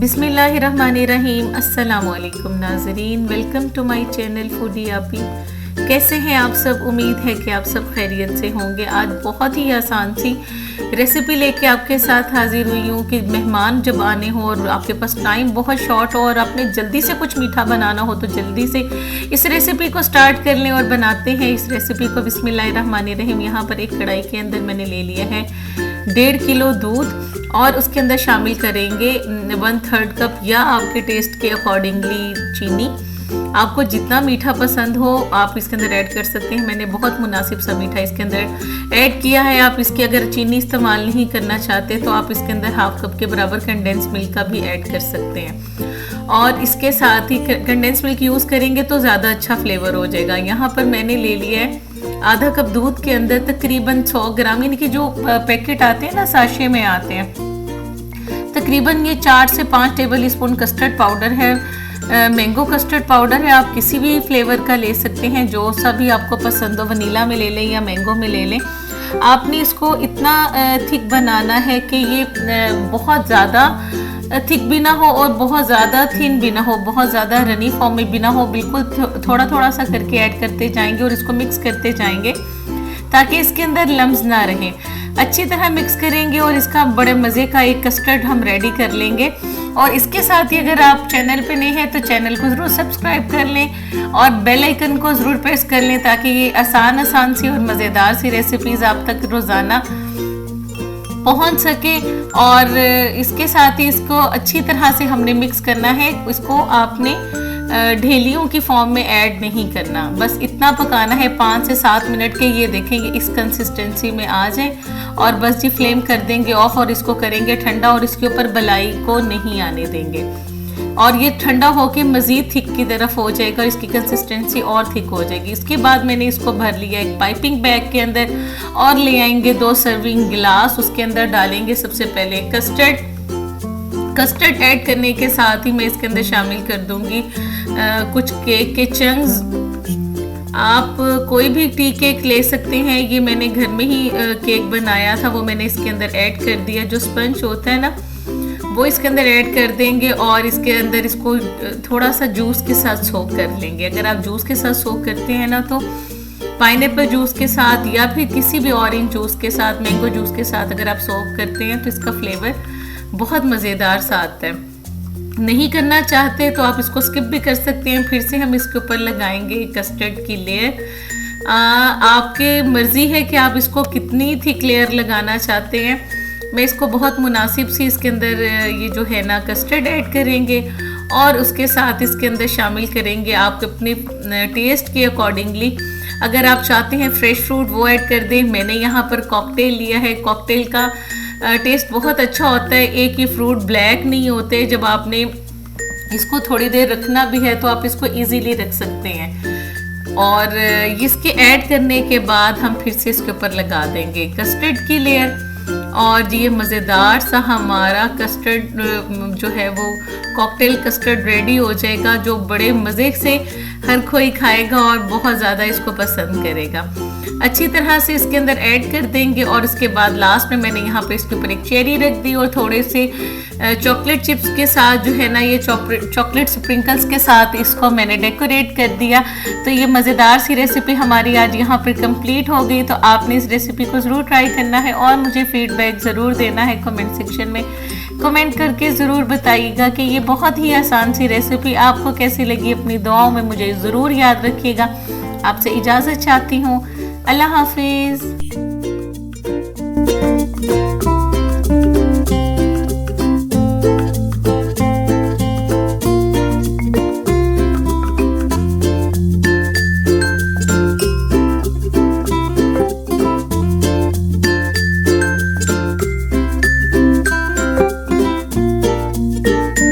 बिस्मिल्लाहिर्रहमानिर्रहीम। अस्सलामुअलैकुम नाज़रीन, welcome to my channel Foodie Aapi. कैसे हैं आप सब? उम्मीद है कि आप सब खैरियत से होंगे। आज बहुत ही आसान सी रेसिपी लेके आपके साथ हाजिर हुई हूँ कि मेहमान जब आने हो और आपके पास टाइम बहुत शॉर्ट हो और आपने जल्दी से कुछ मीठा बनाना हो तो जल्दी से इस रेसिपी को स्टार्ट कर लें और बनाते हैं इस रेसिपी को। बिस्मिल्लाहिर्रहमानिर्रहीम। यहाँ पर एक कढ़ाई के अंदर मैंने ले लिया है 1.5 किलो दूध और उसके अंदर शामिल करेंगे 1/3 कप या आपके टेस्ट के अकॉर्डिंगली चीनी। आपको जितना मीठा पसंद हो आप इसके अंदर ऐड कर सकते हैं। मैंने बहुत मुनासिब सा मीठा इसके अंदर ऐड किया है। आप इसकी अगर चीनी इस्तेमाल नहीं करना चाहते तो आप इसके अंदर 1/2 कप के बराबर कंडेंस मिल्क का भी ऐड कर सकते हैं और इसके साथ ही कंडेंस मिल्क यूज़ करेंगे तो ज़्यादा अच्छा फ्लेवर हो जाएगा। यहाँ पर मैंने ले लिया है आधा कप दूध के अंदर तकरीबन 100 ग्राम, यानी कि जो पैकेट आते हैं ना साशे में आते हैं, तकरीबन ये 4 से 5 टेबल स्पून कस्टर्ड पाउडर है। मैंगो कस्टर्ड पाउडर है, आप किसी भी फ्लेवर का ले सकते हैं, जो सा भी आपको पसंद हो, वनीला में ले लें या मैंगो में ले लें। आपने इसको इतना थिक बनाना है कि ये बहुत ज़्यादा थिक भी ना हो और बहुत ज़्यादा थिन भी ना हो, बहुत ज़्यादा रनी फॉर्म में भी ना हो। बिल्कुल थोड़ा थोड़ा सा करके ऐड करते जाएंगे और इसको मिक्स करते जाएंगे ताकि इसके अंदर लम्स ना रहे। अच्छी तरह मिक्स करेंगे और इसका बड़े मज़े का एक कस्टर्ड हम रेडी कर लेंगे। और इसके साथ ही अगर आप चैनल पे नए हैं तो चैनल को ज़रूर सब्सक्राइब कर लें और बेल आइकन को ज़रूर प्रेस कर लें ताकि ये आसान सी और मज़ेदार सी रेसिपीज़ आप तक रोज़ाना पहुंच सके। और इसके साथ ही इसको अच्छी तरह से हमने मिक्स करना है। इसको आपने ढेलियों की फॉर्म में ऐड नहीं करना, बस इतना पकाना है 5 से 7 मिनट के। ये देखेंगे इस कंसिस्टेंसी में आ जाए और बस जी फ्लेम कर देंगे ऑफ और इसको करेंगे ठंडा और इसके ऊपर बलाई को नहीं आने देंगे। और ये ठंडा होके मज़ीद थिक की तरफ हो जाएगा, इसकी कंसिस्टेंसी और थिक हो जाएगी। इसके बाद मैंने इसको भर लिया एक पाइपिंग बैग के अंदर और ले आएंगे 2 सर्विंग गिलास। उसके अंदर डालेंगे सबसे पहले कस्टर्ड ऐड करने के साथ ही मैं इसके अंदर शामिल कर दूंगी कुछ केक के चंक्स। आप कोई भी टी केक ले सकते हैं, ये मैंने घर में ही केक बनाया था, वो मैंने इसके अंदर ऐड कर दिया। जो स्पंज होता है ना वो इसके अंदर ऐड कर देंगे और इसके अंदर इसको थोड़ा सा जूस के साथ सोक कर लेंगे। अगर आप जूस के साथ सोक करते हैं ना तो पाइनएप्पल जूस के साथ या फिर किसी भी ऑरेंज जूस के साथ, मैंगो जूस के साथ अगर आप सोक करते हैं तो इसका फ्लेवर बहुत मज़ेदार सा आता है। नहीं करना चाहते तो आप इसको स्किप भी कर सकते हैं। फिर से हम इसके ऊपर लगाएंगे कस्टर्ड की लेयर। आपके मर्ज़ी है कि आप इसको कितनी थिक लेयर लगाना चाहते हैं। मैं इसको बहुत मुनासिब सी इसके अंदर ये जो है ना कस्टर्ड ऐड करेंगे और उसके साथ इसके अंदर शामिल करेंगे आप अपने टेस्ट के अकॉर्डिंगली। अगर आप चाहते हैं फ्रेश फ्रूट वो ऐड कर दें। मैंने यहाँ पर कॉकटेल लिया है। कॉकटेल का टेस्ट बहुत अच्छा होता है। एक ही फ्रूट ब्लैक नहीं होते। जब आपने इसको थोड़ी देर रखना भी है तो आप इसको इजीली रख सकते हैं। और इसके ऐड करने के बाद हम फिर से इसके ऊपर लगा देंगे कस्टर्ड की लेयर और ये मज़ेदार सा हमारा कस्टर्ड जो है वो कॉकटेल कस्टर्ड रेडी हो जाएगा, जो बड़े मज़े से हर कोई खाएगा और बहुत ज़्यादा इसको पसंद करेगा। अच्छी तरह से इसके अंदर ऐड कर देंगे और इसके बाद लास्ट में मैंने यहाँ पे इसके ऊपर एक चेरी रख दी और थोड़े से चॉकलेट चिप्स के साथ जो है ना ये चॉकलेट स्प्रिंकल्स के साथ इसको मैंने डेकोरेट कर दिया। तो ये मज़ेदार सी रेसिपी हमारी आज यहाँ पर कंप्लीट हो गई। तो आपने इस रेसिपी को ज़रूर ट्राई करना है और मुझे फीडबैक ज़रूर देना है कमेंट सेक्शन में। कमेंट करके ज़रूर बताइएगा कि ये बहुत ही आसान सी रेसिपी आपको कैसी लगी। अपनी दुआओं में मुझे ज़रूर याद रखिएगा। आपसे इजाज़त चाहती हूँ। अल्लाह हाफिज़।